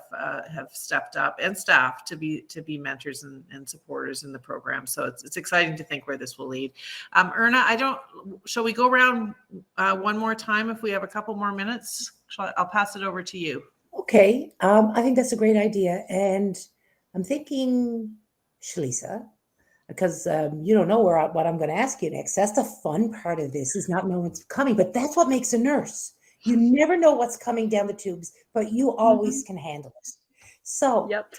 stepped up, and staff, to be mentors and supporters in the program. So it's exciting to think where this will lead. Erna, shall we go around one more time if we have a couple more minutes? I'll pass it over to you. Okay, I think that's a great idea. And I'm thinking, Shalisa, because you don't know what I'm going to ask you next. That's the fun part of this, is not knowing what's coming, but that's what makes a nurse. You never know what's coming down the tubes, but you always can handle it. So Yep.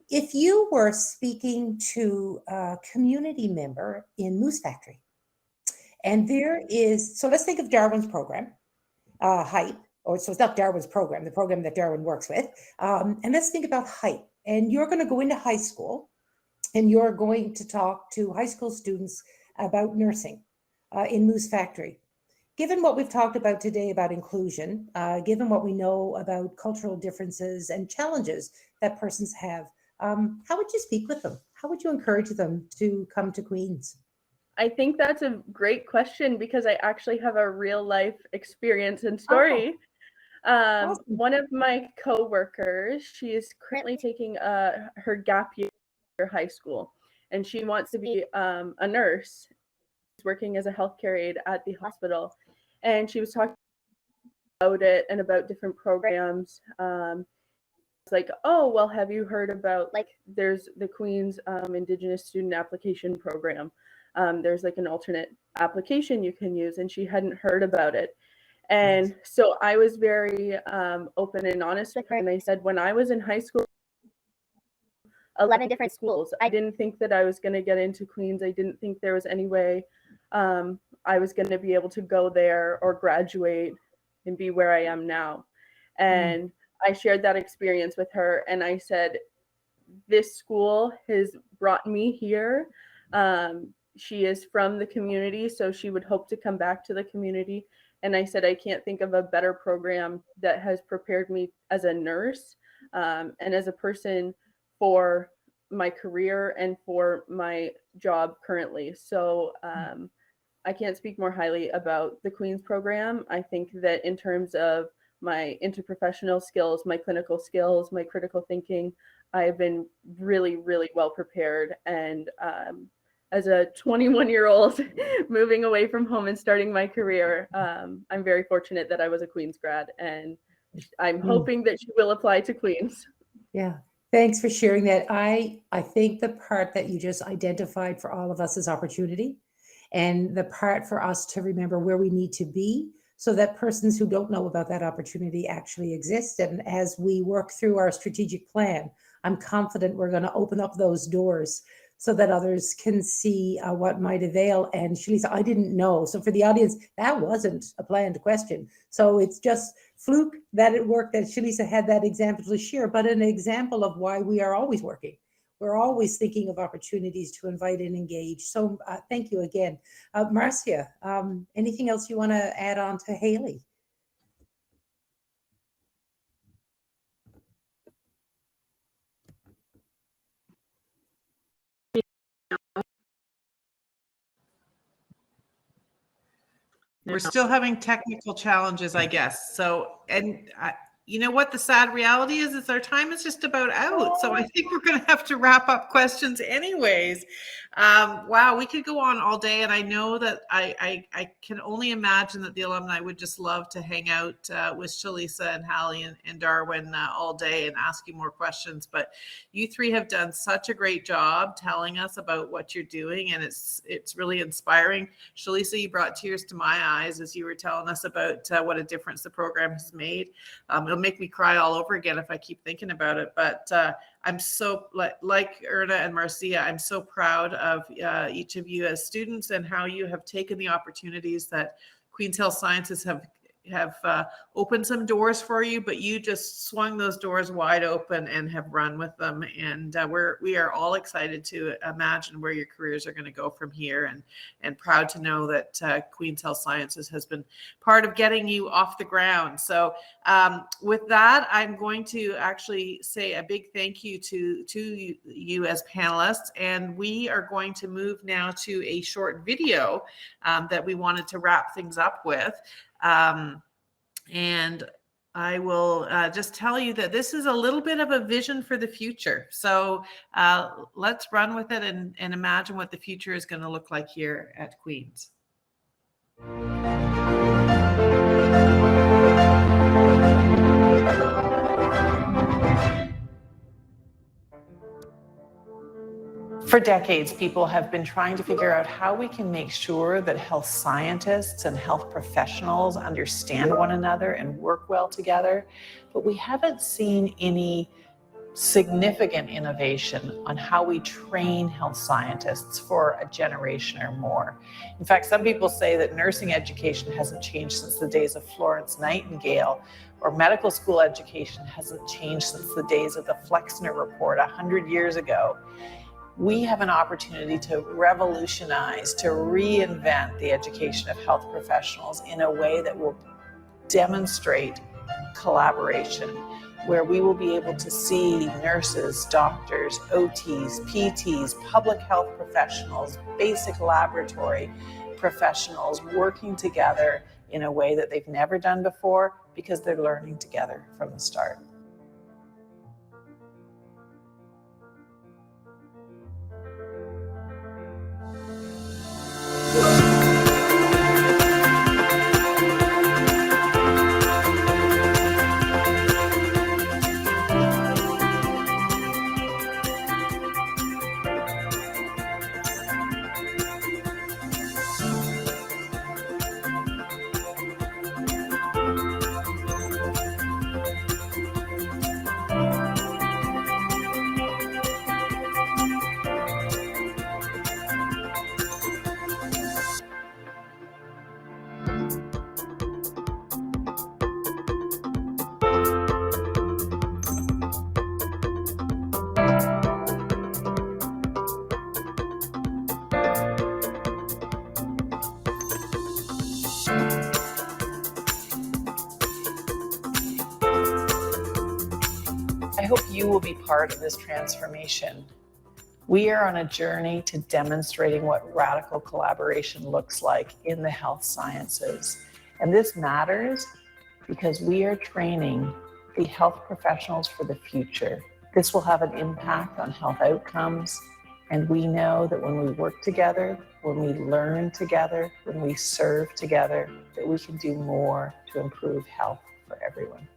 if you were speaking to a community member in Moose Factory, and so let's think of Darwin's program, HYPE, so it's not Darwin's program, the program that Darwin works with. And let's think about HYPE. And you're going to go into high school, and you're going to talk to high school students about nursing in Moose Factory. Given what we've talked about today about inclusion, given what we know about cultural differences and challenges that persons have, how would you speak with them? How would you encourage them to come to Queen's? I think that's a great question, because I actually have a real life experience and story. Awesome. One of my coworkers, she is currently taking her gap year high school, and she wants to be a nurse. She's working as a healthcare aide at the hospital, and she was talking about it and about different programs. It's like, oh, well, have you heard about, like, there's the Queen's Indigenous Student Application Program. There's like an alternate application you can use, and she hadn't heard about it. And so I was very open and honest with her, and I said, when I was in high school, 11 different schools, I didn't think that I was going to get into Queen's. I didn't think there was any way I was going to be able to go there or graduate and be where I am now. And I shared that experience with her, and I said, this school has brought me here. She is from the community, so she would hope to come back to the community. And I said, I can't think of a better program that has prepared me as a nurse and as a person for my career and for my job currently. So I can't speak more highly about the Queen's program. I think that in terms of my interprofessional skills, my clinical skills, my critical thinking, I have been really, really well prepared. And as a 21-year-old moving away from home and starting my career, I'm very fortunate that I was a Queen's grad, and I'm hoping that she will apply to Queen's. Yeah, thanks for sharing that. I think the part that you just identified for all of us is opportunity, and the part for us to remember where we need to be so that persons who don't know about that opportunity actually exist. And as we work through our strategic plan, I'm confident we're going to open up those doors so that others can see what might avail. And Shalisa, I didn't know. So for the audience, that wasn't a planned question. So it's just fluke that it worked, that Shalisa had that example to share, but an example of why we are always working. We're always thinking of opportunities to invite and engage. So thank you again. Marcia, anything else you want to add on to Haley? We're still having technical challenges, I guess. So, and you know what the sad reality is our time is just about out. So I think we're going to have to wrap up questions anyways. Wow, we could go on all day. And I know that I can only imagine that the alumni would just love to hang out with Shalisa and Hallie and Darwin all day and ask you more questions. But you three have done such a great job telling us about what you're doing. And it's really inspiring. Shalisa, you brought tears to my eyes as you were telling us about what a difference the program has made. It'll make me cry all over again if I keep thinking about it. But I'm so, like Erna and Marcia, I'm so proud of each of you as students and how you have taken the opportunities that Queen's Health Sciences have have opened some doors for you, but you just swung those doors wide open and have run with them. And we are all excited to imagine where your careers are going to go from here, and proud to know that Queen's Health Sciences has been part of getting you off the ground. So with that, I'm going to actually say a big thank you to you as panelists, and we are going to move now to a short video that we wanted to wrap things up with. And I will just tell you that this is a little bit of a vision for the future. So let's run with it and imagine what the future is going to look like here at Queen's. For decades, people have been trying to figure out how we can make sure that health scientists and health professionals understand one another and work well together, but we haven't seen any significant innovation on how we train health scientists for a generation or more. In fact, some people say that nursing education hasn't changed since the days of Florence Nightingale, or medical school education hasn't changed since the days of the Flexner Report 100 years ago. We have an opportunity to revolutionize, to reinvent the education of health professionals in a way that will demonstrate collaboration, where we will be able to see nurses, doctors, OTs, PTs, public health professionals, basic laboratory professionals working together in a way that they've never done before, because they're learning together from the start. I hope you will be part of this transformation. We are on a journey to demonstrating what radical collaboration looks like in the health sciences. And this matters because we are training the health professionals for the future. This will have an impact on health outcomes. And we know that when we work together, when we learn together, when we serve together, that we can do more to improve health for everyone.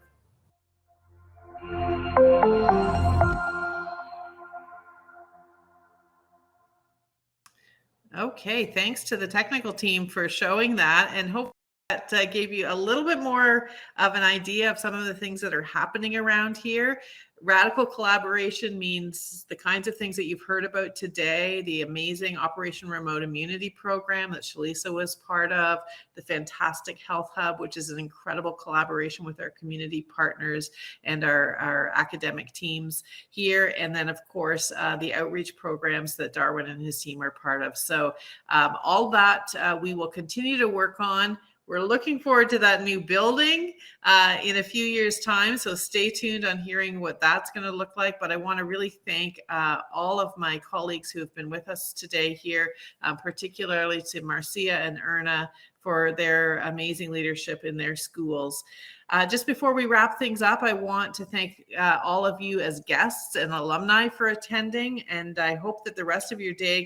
Okay, thanks to the technical team for showing that, and hope that gave you a little bit more of an idea of some of the things that are happening around here. Radical collaboration means the kinds of things that you've heard about today, the amazing Operation Remote Immunity program that Shalisa was part of, the fantastic Health Hub, which is an incredible collaboration with our community partners and our academic teams here. And then, of course, the outreach programs that Darwin and his team are part of. So all that we will continue to work on. We're looking forward to that new building in a few years' time, so stay tuned on hearing what that's going to look like. But I want to really thank all of my colleagues who have been with us today here, particularly to Marcia and Erna for their amazing leadership in their schools. Just before we wrap things up, I want to thank all of you as guests and alumni for attending, and I hope that the rest of your day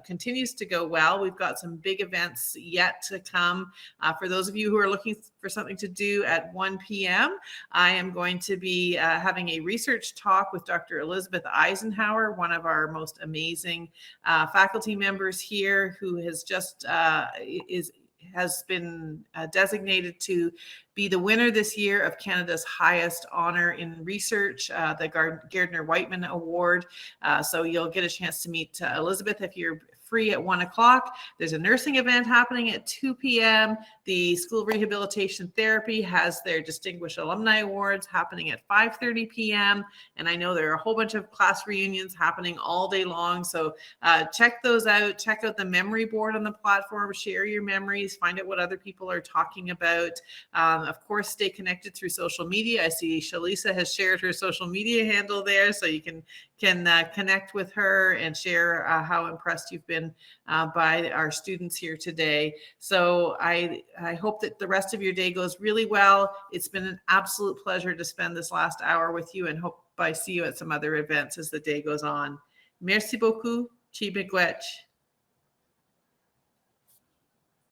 continues to go well. We've got some big events yet to come. For those of you who are looking for something to do at 1 p.m., I am going to be having a research talk with Dr. Elizabeth Eisenhower, one of our most amazing faculty members here, who has just has been designated to be the winner this year of Canada's highest honor in research, the Gardner Whiteman Award. So you'll get a chance to meet Elizabeth if you're free free at 1 o'clock. There's a nursing event happening at 2 p.m. The School of Rehabilitation Therapy has their Distinguished Alumni Awards happening at 5:30 p.m. And I know there are a whole bunch of class reunions happening all day long. So check those out. Check out the memory board on the platform. Share your memories. Find out what other people are talking about. Of course, stay connected through social media. I see Shalisa has shared her social media handle there, so you can connect with her and share how impressed you've been by our students here today. So I hope that the rest of your day goes really well. It's been an absolute pleasure to spend this last hour with you, and hope I see you at some other events as the day goes on. Merci beaucoup. Chi miigwech.